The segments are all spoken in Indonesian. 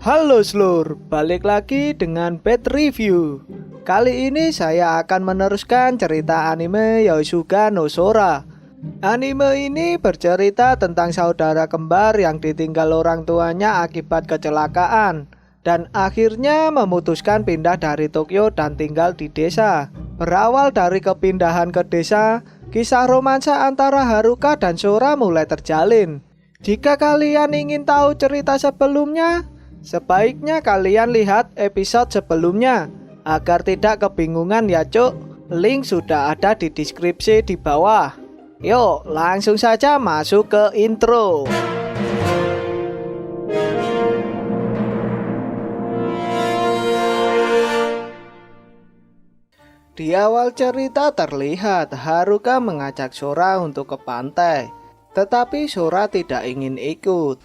Halo Slur, balik lagi dengan Bad Review. Kali ini saya akan meneruskan cerita anime Yosuga no Sora. Anime ini bercerita tentang saudara kembar yang ditinggal orang tuanya akibat kecelakaan dan akhirnya memutuskan pindah dari Tokyo dan tinggal di desa. Berawal dari kepindahan ke desa, kisah romansa antara Haruka dan Sora mulai terjalin. Jika kalian ingin tahu cerita sebelumnya, sebaiknya kalian lihat episode sebelumnya agar tidak kebingungan ya cuk. Link sudah ada di deskripsi di bawah. Yuk langsung saja masuk ke intro. Di awal cerita terlihat Haruka mengajak Sora untuk ke pantai, tetapi Sora tidak ingin ikut.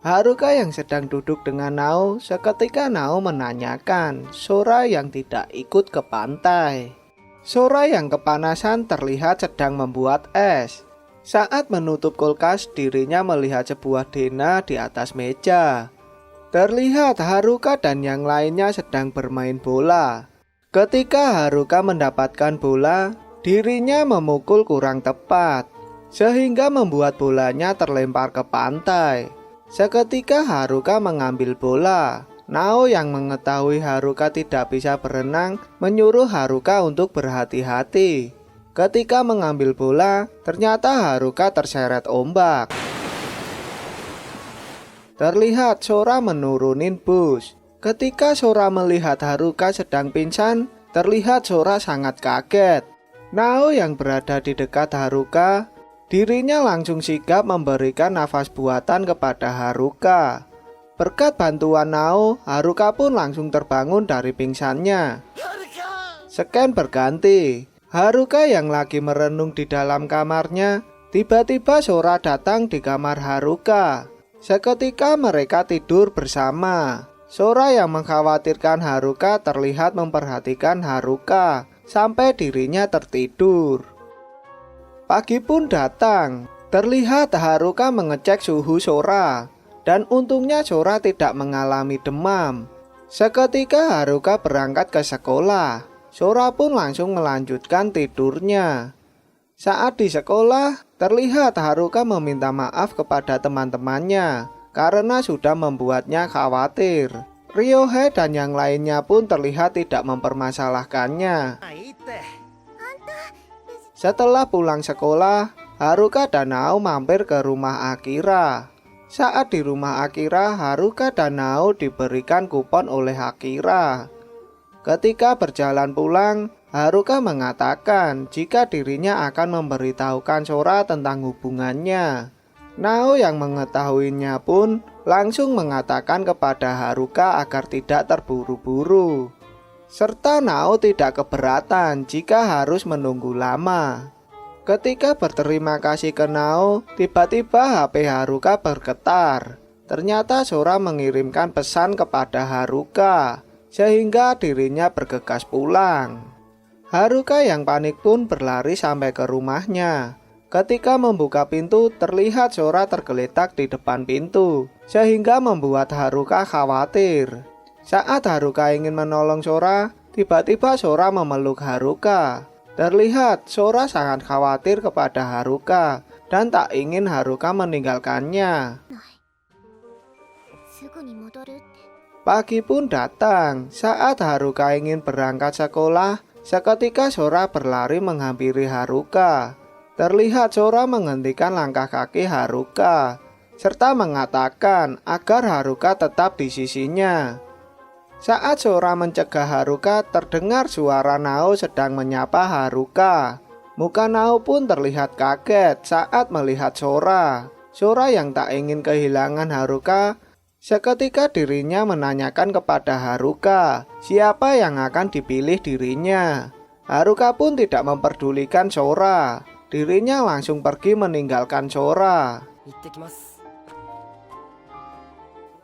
Haruka yang sedang duduk dengan Nao, seketika Nao menanyakan Sora yang tidak ikut ke pantai. Sora yang kepanasan terlihat sedang membuat es. Saat menutup kulkas, dirinya melihat sebuah dena di atas meja. Terlihat Haruka dan yang lainnya sedang bermain bola. Ketika Haruka mendapatkan bola, dirinya memukul kurang tepat, sehingga membuat bolanya terlempar ke pantai. Seketika Haruka mengambil bola. Nao yang mengetahui Haruka tidak bisa berenang menyuruh Haruka untuk berhati-hati. Ketika mengambil bola, ternyata Haruka terseret ombak. Terlihat Sora menurunin bus. Ketika Sora melihat Haruka sedang pingsan, terlihat Sora sangat kaget. Nao yang berada di dekat Haruka, dirinya langsung sigap memberikan nafas buatan kepada Haruka. Berkat bantuan Nao, Haruka pun langsung terbangun dari pingsannya. Scan berganti. Haruka yang lagi merenung di dalam kamarnya, tiba-tiba Sora datang di kamar Haruka. Seketika mereka tidur bersama. Sora yang mengkhawatirkan Haruka terlihat memperhatikan Haruka sampai dirinya tertidur. Pagi pun datang. Terlihat Haruka mengecek suhu Sora, dan untungnya Sora tidak mengalami demam. Seketika Haruka berangkat ke sekolah, Sora pun langsung melanjutkan tidurnya. Saat di sekolah, terlihat Haruka meminta maaf kepada teman-temannya karena sudah membuatnya khawatir. Ryohei dan yang lainnya pun terlihat tidak mempermasalahkannya. Setelah pulang sekolah, Haruka dan Nao mampir ke rumah Akira. Saat di rumah Akira, Haruka dan Nao diberikan kupon oleh Akira. Ketika berjalan pulang, Haruka mengatakan jika dirinya akan memberitahukan Sora tentang hubungannya. Nao yang mengetahuinya pun langsung mengatakan kepada Haruka agar tidak terburu-buru. Serta Nao tidak keberatan jika harus menunggu lama. Ketika berterima kasih ke Nao, tiba-tiba HP Haruka bergetar. Ternyata Sora mengirimkan pesan kepada Haruka, sehingga dirinya bergegas pulang. Haruka yang panik pun berlari sampai ke rumahnya. Ketika membuka pintu, terlihat Sora tergeletak di depan pintu, sehingga membuat Haruka khawatir. Saat Haruka ingin menolong Sora, tiba-tiba Sora memeluk Haruka. Terlihat Sora sangat khawatir kepada Haruka dan tak ingin Haruka meninggalkannya. Pagi pun datang. Saat Haruka ingin berangkat sekolah, seketika Sora berlari menghampiri Haruka. Terlihat Sora menghentikan langkah kaki Haruka, serta mengatakan agar Haruka tetap di sisinya. Saat Sora mencegah Haruka, terdengar suara Nao sedang menyapa Haruka. Muka Nao pun terlihat kaget saat melihat Sora. Sora yang tak ingin kehilangan Haruka, seketika dirinya menanyakan kepada Haruka siapa yang akan dipilih dirinya. Haruka pun tidak memperdulikan Sora. Dirinya langsung pergi meninggalkan Sora.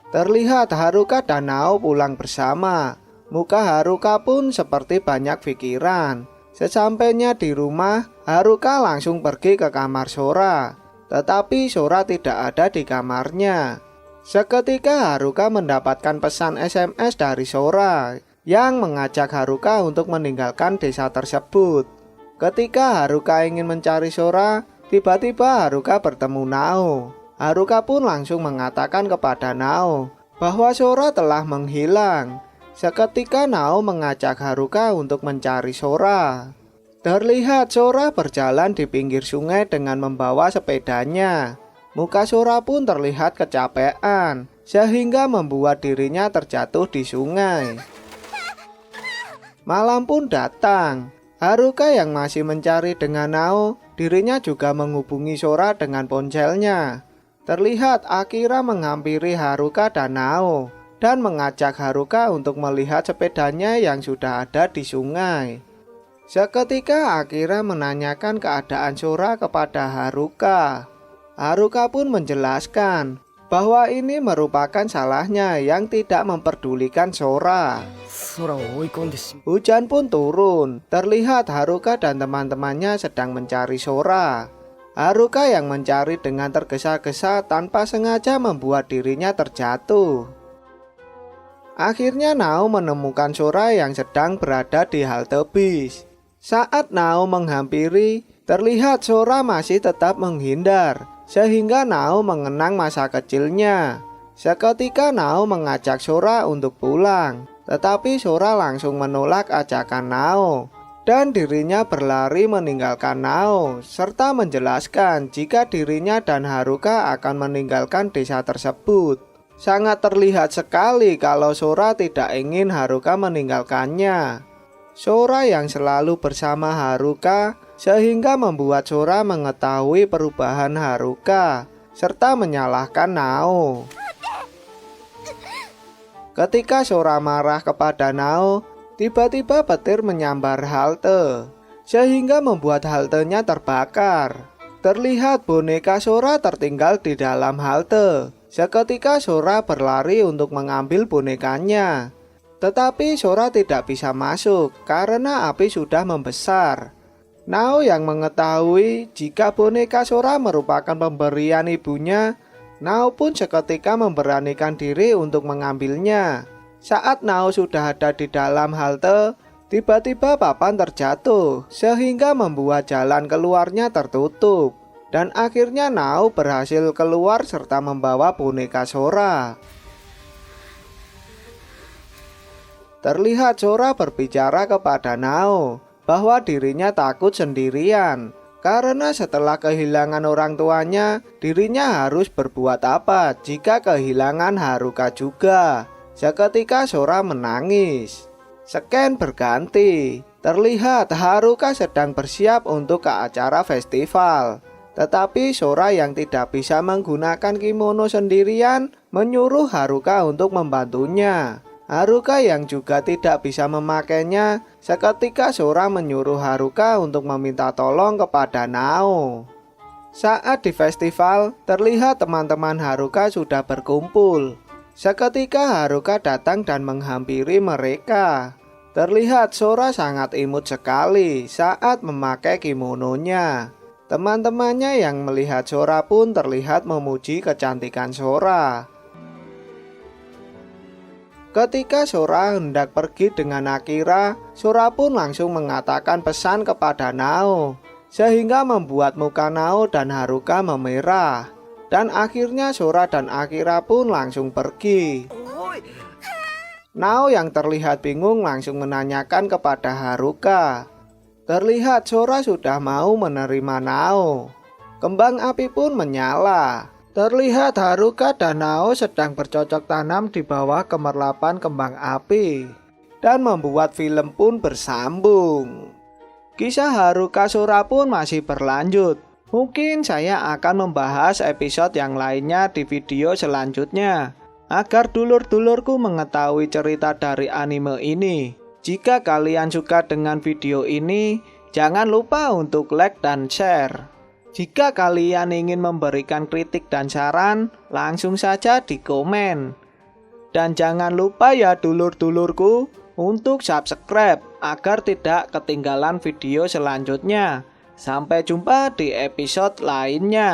Terlihat Haruka dan Nao pulang bersama. Muka Haruka pun seperti banyak pikiran. Sesampainya di rumah, Haruka langsung pergi ke kamar Sora. Tetapi Sora tidak ada di kamarnya. Seketika Haruka mendapatkan pesan SMS dari Sora yang mengajak Haruka untuk meninggalkan desa tersebut. Ketika Haruka ingin mencari Sora, tiba-tiba Haruka bertemu Nao. Haruka pun langsung mengatakan kepada Nao bahwa Sora telah menghilang. Seketika Nao mengajak Haruka untuk mencari Sora. Terlihat Sora berjalan di pinggir sungai dengan membawa sepedanya. Muka Sora pun terlihat kecapean, sehingga membuat dirinya terjatuh di sungai. Malam pun datang. Haruka yang masih mencari dengan Nao, dirinya juga menghubungi Sora dengan ponselnya. Terlihat Akira menghampiri Haruka dan Nao dan mengajak Haruka untuk melihat sepedanya yang sudah ada di sungai. Seketika Akira menanyakan keadaan Sora kepada Haruka. Haruka pun menjelaskan bahwa ini merupakan salahnya yang tidak memperdulikan Sora. Hujan pun turun. Terlihat Haruka dan teman-temannya sedang mencari Sora. Haruka yang mencari dengan tergesa-gesa tanpa sengaja membuat dirinya terjatuh. Akhirnya Nao menemukan Sora yang sedang berada di halte bis. Saat Nao menghampiri, terlihat Sora masih tetap menghindar, sehingga Nao mengenang masa kecilnya. Seketika Nao mengajak Sora untuk pulang, tetapi Sora langsung menolak ajakan Nao, dan dirinya berlari meninggalkan Nao, serta menjelaskan jika dirinya dan Haruka akan meninggalkan desa tersebut. Sangat terlihat sekali kalau Sora tidak ingin Haruka meninggalkannya. Sora yang selalu bersama Haruka sehingga membuat Sora mengetahui perubahan Haruka serta menyalahkan Nao. Ketika Sora marah kepada Nao, tiba-tiba petir menyambar halte sehingga membuat haltenya terbakar. Terlihat boneka Sora tertinggal di dalam halte. Seketika Sora berlari untuk mengambil bonekanya. Tetapi Sora tidak bisa masuk karena api sudah membesar. Nao yang mengetahui jika boneka Sora merupakan pemberian ibunya, Nao pun seketika memberanikan diri untuk mengambilnya. Saat Nao sudah ada di dalam halte, tiba-tiba papan terjatuh sehingga membuat jalan keluarnya tertutup. Dan akhirnya Nao berhasil keluar serta membawa boneka Sora. Terlihat Sora berbicara kepada Nao bahwa dirinya takut sendirian. Karena setelah kehilangan orang tuanya, dirinya harus berbuat apa jika kehilangan Haruka juga. Seketika Sora menangis. Scan berganti. Terlihat Haruka sedang bersiap untuk ke acara festival. Tetapi Sora yang tidak bisa menggunakan kimono sendirian menyuruh Haruka untuk membantunya. Haruka yang juga tidak bisa memakainya, seketika Sora menyuruh Haruka untuk meminta tolong kepada Nao. Saat di festival, terlihat teman-teman Haruka sudah berkumpul. Seketika Haruka datang dan menghampiri mereka. Terlihat Sora sangat imut sekali saat memakai kimononya. Teman-temannya yang melihat Sora pun terlihat memuji kecantikan Sora. Ketika Sora hendak pergi dengan Akira, Sora pun langsung mengatakan pesan kepada Nao, sehingga membuat muka Nao dan Haruka memerah. Dan akhirnya Sora dan Akira pun langsung pergi. Nao yang terlihat bingung langsung menanyakan kepada Haruka. Terlihat Sora sudah mau menerima Nao. Kembang api pun menyala. Terlihat Haruka dan Nao sedang bercocok tanam di bawah kemerlapan kembang api. Dan membuat film pun bersambung. Kisah Haruka Sora pun masih berlanjut. Mungkin saya akan membahas episode yang lainnya di video selanjutnya. Agar dulur-dulurku mengetahui cerita dari anime ini. Jika kalian suka dengan video ini, jangan lupa untuk like dan share. Jika kalian ingin memberikan kritik dan saran, langsung saja di komen. Dan jangan lupa ya dulur-dulurku untuk subscribe agar tidak ketinggalan video selanjutnya. Sampai jumpa di episode lainnya.